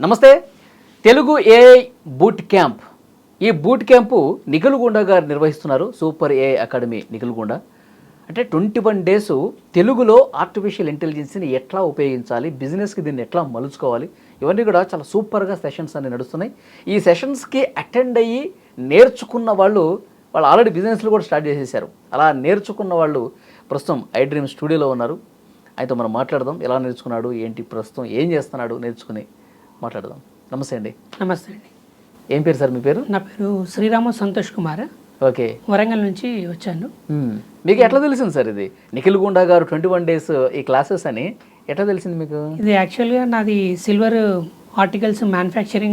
నమస్తే. Telugu AI boot camp. ఈ boot camp Nikhilgunda గారు నిర్వహిస్తున్నారు. Super AI academy Nikhilgunda. అంటే 21 డేస్ తెలుగులో ఆర్టిఫిషియల్ ఇంటెలిజెన్స్ని ఎట్లా ఉపయోగించాలి, బిజినెస్కి దీన్ని ఎట్లా మలుచుకోవాలి, ఇవన్నీ కూడా చాలా సూపర్గా సెషన్స్ అన్ని నడుస్తున్నాయి. ఈ సెషన్స్కి అటెండ్ అయ్యి నేర్చుకున్న వాళ్ళు ఆల్రెడీ బిజినెస్లు కూడా స్టార్ట్ చేసేసారు. అలా నేర్చుకున్న వాళ్ళు ప్రస్తుతం iDream స్టూడియోలో ఉన్నారు. ఆయనతో మనం మాట్లాడదాం. ఎలా నేర్చుకున్నాడు, ఏంటి, ప్రస్తుతం ఏం చేస్తున్నాడు, నేర్చుకుని మాట్లాడదాం. నమస్తే అండి. నమస్తే అండి. ఏం పేరు సార్ మీ పేరు? నా పేరు శ్రీరామ సంతోష్ కుమార్. ఓకే. వరంగల్ నుంచి వచ్చాను. మీకు ఎట్లా తెలిసింది సార్ ఇది నిఖిల్గుండ గారు 21 డేస్ ఈ క్లాసెస్ అని ఎట్లా తెలిసింది మీకు? ఇది యాక్చువల్గా నాది సిల్వర్ ఆర్టికల్స్ మ్యానుఫ్యాక్చర్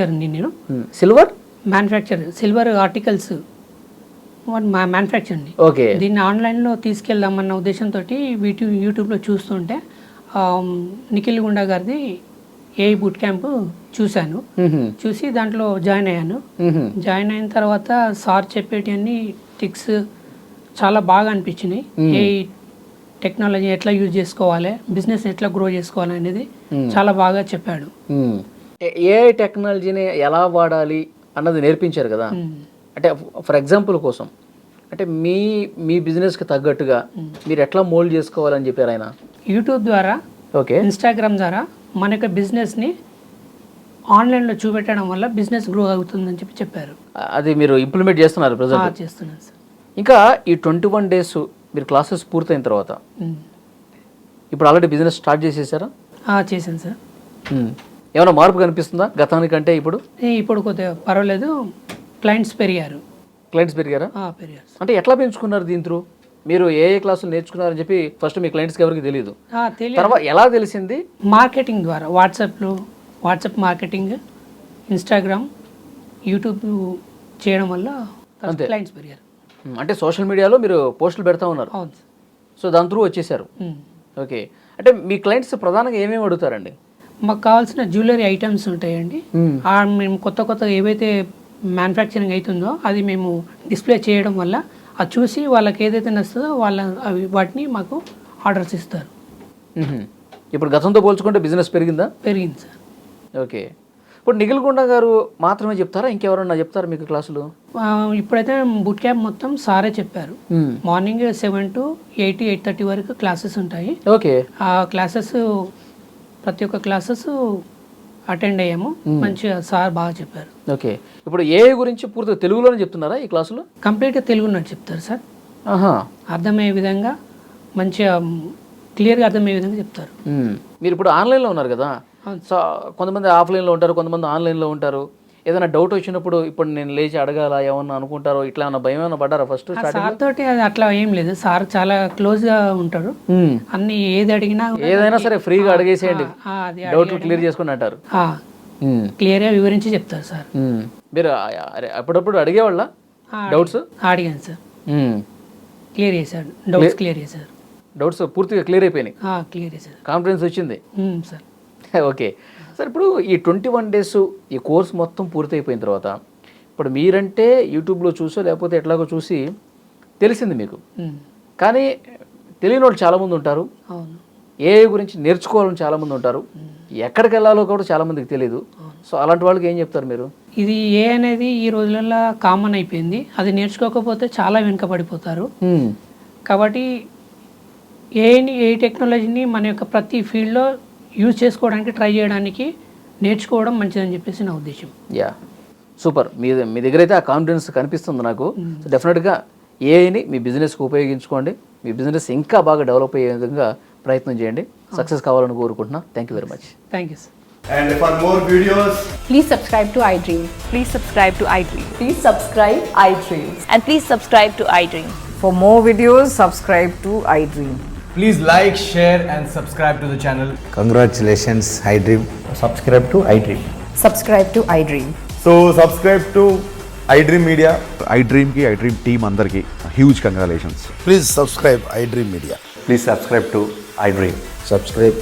అండి. నేను సిల్వర్ ఆర్టికల్స్ మ్యానుఫ్యాక్చర్ అండి. ఓకే. దీన్ని ఆన్లైన్లో తీసుకెళ్దామన్న ఉద్దేశంతో యూట్యూబ్లో చూస్తుంటే నిఖిల్గుండ గారిది ఏఐ బూట్ క్యాంప్ చూశాను. చూసి దాంట్లో జాయిన్ అయ్యాను. జాయిన్ అయిన తర్వాత సార్ చెప్పేటివన్నీ టిక్స్ చాలా బాగా అనిపించినాయి. ఏఐ టెక్నాలజీ ఎట్లా యూజ్ చేసుకోవాలి, బిజినెస్ ఎట్లా గ్రో చేసుకోవాలి అనేది చాలా బాగా చెప్పాడు. ఏఐ టెక్నాలజీని ఎలా వాడాలి అన్నది నేర్పించారు కదా. అంటే ఫర్ ఎగ్జాంపుల్ కోసం అంటే మీ బిజినెస్కి తగ్గట్టుగా మీరు ఎట్లా మోల్డ్ చేసుకోవాలని చెప్పారు ఆయన. యూట్యూబ్ ద్వారా, ఓకే, ఇన్స్టాగ్రామ్ ద్వారా మన యొక్క బిజినెస్ని ఆన్లైన్లో చూపెట్టడం వల్ల బిజినెస్ గ్రో అవుతుందని చెప్పారు. అది మీరు ఇంప్లిమెంట్ చేస్తున్నారు ప్రజెంట్? చేస్తున్నాను సార్. ఇంకా ఈ 21 డేస్ మీరు క్లాసెస్ పూర్తయిన తర్వాత ఇప్పుడు ఆల్రెడీ బిజినెస్ స్టార్ట్ చేసేసారా? చేశాను సార్. ఏమైనా మార్పు కనిపిస్తుందా గతానికంటే ఇప్పుడు? ఇప్పుడు కొద్దిగా పర్వాలేదు. క్లయింట్స్ పెరిగారా? పెరిగారు. సార్. అంటే ఎట్లా పెంచుకున్నారు దీని త్రూ? మీరు ఏ క్లాసులు నేర్చుకున్నారని చెప్పి ఫస్ట్ మీ క్లయింట్స్కి ఎవరికి తెలియదు, తర్వాత ఎలా తెలిసింది? మార్కెటింగ్ ద్వారా, వాట్సాప్ మార్కెటింగ్, ఇన్స్టాగ్రామ్, యూట్యూబ్ చేయడం వల్ల క్లయింట్స్ పెరిగారు. అంటే సోషల్ మీడియాలో మీరు పోస్టులు పెడతా ఉన్నారు. అవును. సో దాని త్రూ వచ్చేసారు. ఓకే. అంటే మీ క్లయింట్స్ ప్రధానంగా ఏమేమి అడుగుతారండి? మాకు కావాల్సిన జ్యువెలరీ ఐటమ్స్ ఉంటాయండి. మేము కొత్త ఏవైతే మ్యానుఫ్యాక్చరింగ్ అవుతుందో అది మేము డిస్ప్లే చేయడం వల్ల అది చూసి వాళ్ళకి ఏదైతే నచ్చుతుందో వాటిని మాకు ఆర్డర్స్ ఇస్తారు. ఇప్పుడు గతంతో పోల్చుకుంటే బిజినెస్ పెరిగిందా? పెరిగింది సార్. ఓకే. ఇప్పుడు నిఖిల్గుండ గారు మాత్రమే చెప్తారా, ఇంకెవరన్నా చెప్తారా మీకు క్లాసులు? ఇప్పుడైతే బూట్ క్యాంప్ మొత్తం సారే చెప్పారు. మార్నింగ్ 7 to 8, 8:30 వరకు క్లాసెస్ ఉంటాయి. ఓకే. ఆ క్లాసెస్ ప్రతి ఒక్క క్లాసెస్ అటెండ్ అయ్యాము. మంచిగా సార్ బాగా చెప్పారు. ఓకే. ఇప్పుడు ఏఐ గురించి పూర్తిగా తెలుగులోనే చెప్తున్నారా ఈ క్లాసులో? కంప్లీట్గా తెలుగులో చెప్తారు సార్. అర్థమయ్యే విధంగా, మంచిగా క్లియర్గా అర్థమయ్యే విధంగా చెప్తారు. మీరు ఇప్పుడు ఆన్లైన్లో ఉన్నారు కదా. సో కొంతమంది ఆఫ్లైన్లో ఉంటారు, కొంతమంది ఆన్లైన్లో ఉంటారు. ఏదైనా డౌట్ వచ్చినప్పుడు ఇప్పుడు నేను లేచి అడగాల ఏమన్నా అనుకుంటారో, ఇట్లా ఏమన్నా భయం ఏమన్నా పడ్డారా ఫస్ట్? సార్ తోటి అది అట్లా ఏం లేదు. సార్ చాలా క్లోజ్గా ఉంటారు. అన్ని ఏది అడిగినా ఏదైనా సరే ఫ్రీగా అడిగేసేయండి, డౌట్లు క్లియర్ చేసుకుని అంటారు. క్లియర్గా వివరించి చెప్తారు సార్. మీరు అప్పుడప్పుడు అడిగేవాళ్ళ డౌట్స్? అడిగాను సార్. క్లియర్ చేశాడు. డౌట్స్ క్లియర్ చేశారు. డౌట్స్ పూర్తిగా క్లియర్ అయిపోయినాయి. క్లియర్ చేశారు. కాన్ఫిడెన్స్ వచ్చింది సార్. Okay sir. ఇప్పుడు ఈ 21 డేస్ ఈ కోర్స్ మొత్తం పూర్తయిపోయిన తర్వాత ఇప్పుడు మీరంటే యూట్యూబ్లో చూసో లేకపోతే ఎట్లాగో చూసి తెలిసింది మీకు, కానీ తెలియని వాళ్ళు చాలామంది ఉంటారు. ఏఐ గురించి నేర్చుకోవాలని చాలామంది ఉంటారు. ఎక్కడికి వెళ్ళాలో కూడా చాలామందికి తెలియదు. సో అలాంటి వాళ్ళకి ఏం చెప్తారు మీరు? ఇది ఏ అనేది ఈ రోజులలో కామన్ అయిపోయింది. అది నేర్చుకోకపోతే చాలా వెనుకబడిపోతారు. కాబట్టి ఏ టెక్నాలజీని మన యొక్క ప్రతి ఫీల్డ్లో యూజ్ చేసుకోవడానికి ట్రై చేయడానికి నేర్చుకోవడం మంచిదని చెప్పేసి నా ఉద్దేశం. Yeah, super. మీ దగ్గర అయితే ఆ కాన్ఫిడెన్స్ కనిపిస్తుంది నాకు. డెఫినెట్గా ఏఐని మీ బిజినెస్కి ఉపయోగించుకోండి. మీ బిజినెస్ ఇంకా బాగా డెవలప్ అయ్యే విధంగా ప్రయత్నం చేయండి. సక్సెస్ కావాలని కోరుకుంటున్నా. Thank you very much. Thank you sir. And for more videos, please subscribe to iDream. Please subscribe to iDream. Please subscribe iDream. And please subscribe to iDream. For more videos, subscribe to iDream. please like, share and subscribe to the channel. Congratulations, iDream. Subscribe to iDream. Subscribe to iDream. So subscribe to iDream Media. iDream ki iDream team andarki huge congratulations. Please subscribe iDream Media. Please subscribe to iDream. Subscribe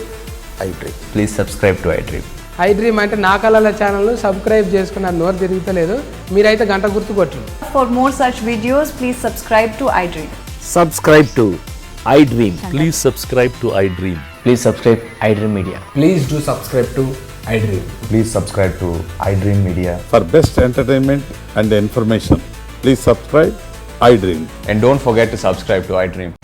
iDream. Please subscribe to iDream. iDream అంటే నా కళల channel subscribe చేసుకున్న నోరు తిరుగుతలేదు. మీరైతే గంట గుర్తు కొట్టండి. For more such videos, please subscribe to iDream. Subscribe to iDream. Please subscribe to iDream. Please subscribe iDream Media. Please do subscribe to iDream. Please subscribe to iDream Media. For best entertainment and information, please subscribe iDream. And don't forget to subscribe to iDream.